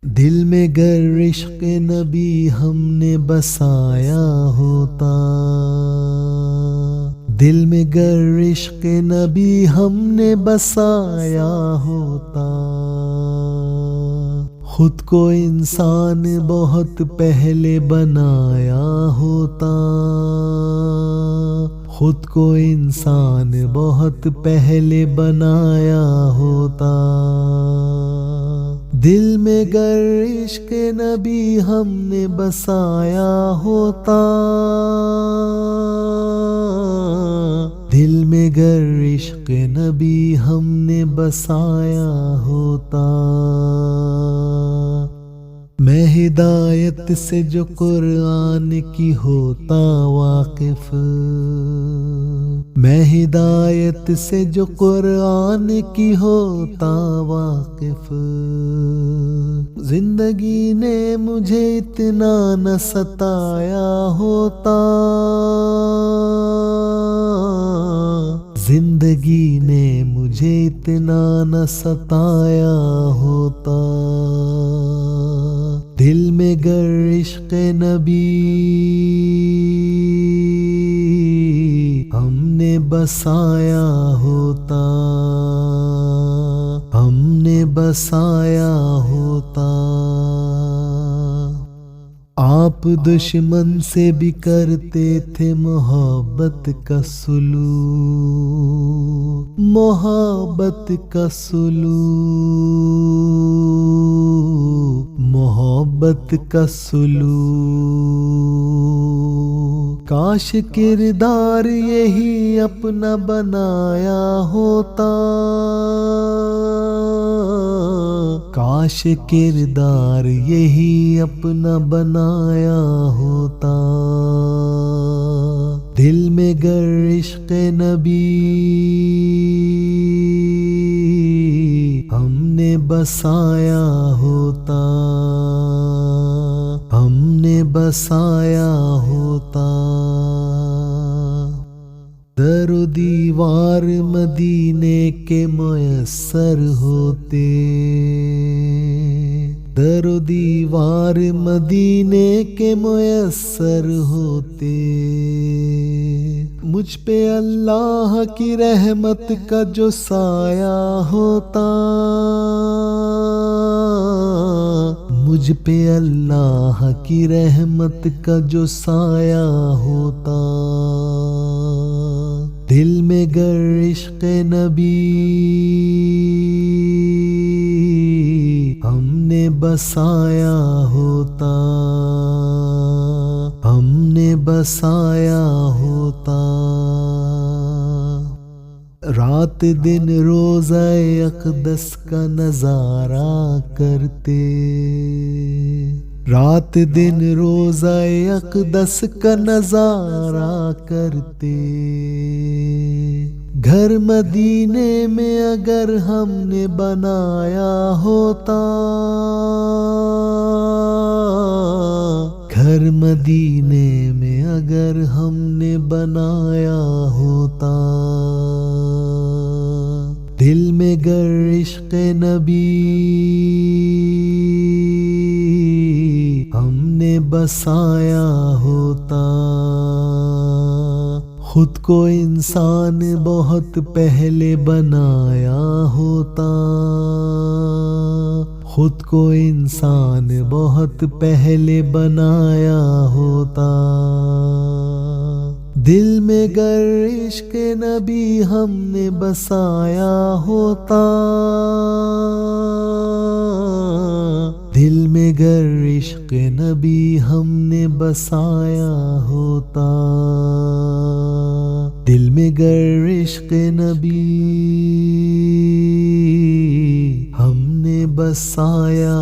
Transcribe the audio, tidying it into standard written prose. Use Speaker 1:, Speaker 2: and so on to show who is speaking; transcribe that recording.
Speaker 1: دل میں گر عشق نبی ہم نے بسایا ہوتا، دل میں گر عشق نبی ہم نے بسایا ہوتا، خود کو انسان بہت پہلے بنایا ہوتا، خود کو انسان بہت پہلے بنایا ہوتا، دل میں گر عشق نبی ہم نے بسایا ہوتا، دل میں گر عشق نبی ہم نے بسایا ہوتا، میں ہدایت سے جو قرآن کی ہوتا واقف، میں ہدایت سے جو قرآن کی ہوتا واقف، زندگی نے مجھے اتنا نہ ستایا ہوتا، زندگی نے مجھے اتنا نہ ستایا ہوتا، دل میں گر عشق نبی ہم نے بسایا ہوتا، ہم نے بسایا ہوتا، آپ دشمن سے بھی کرتے تھے محبت کا سلوک، محبت کا سلوک، محبت کا سلوک، کاش کردار یہی اپنا بنایا ہوتا، کاش کردار یہی اپنا بنایا ہوتا، دل میں گر عشق نبی ہم نے بسایا ہوتا، ہم نے بسایا ہوتا، در و دیوار مدینے کے میسر ہوتے، در و دیوار مدینے کے میسر ہوتے، مجھ پہ اللہ کی رحمت کا جو سایہ ہوتا، مجھ پہ اللہ کی رحمت کا جو سایہ ہوتا، دل میں گر عشق نبی ہم نے بسایا ہوتا، ہم نے بسایا ہوتا، رات دن روزہ اقدس کا نظارہ کرتے، رات دن روزہ اقدس کا نظارہ کرتے، گھر مدینے میں اگر ہم نے بنایا ہوتا، گھر مدینے میں اگر ہم نے بنایا ہوتا، دل میں گر عشق نبی ہم نے بسایا ہوتا، خود کو انسان بہت پہلے بنایا ہوتا، خود کو انسان بہت پہلے بنایا ہوتا، دل میں گر عشق نبی ہم نے بسایا ہوتا، دل میں گر عشق نبی ہم نے بسایا ہوتا، دل میں گر عشق نبی ہم نے بسایا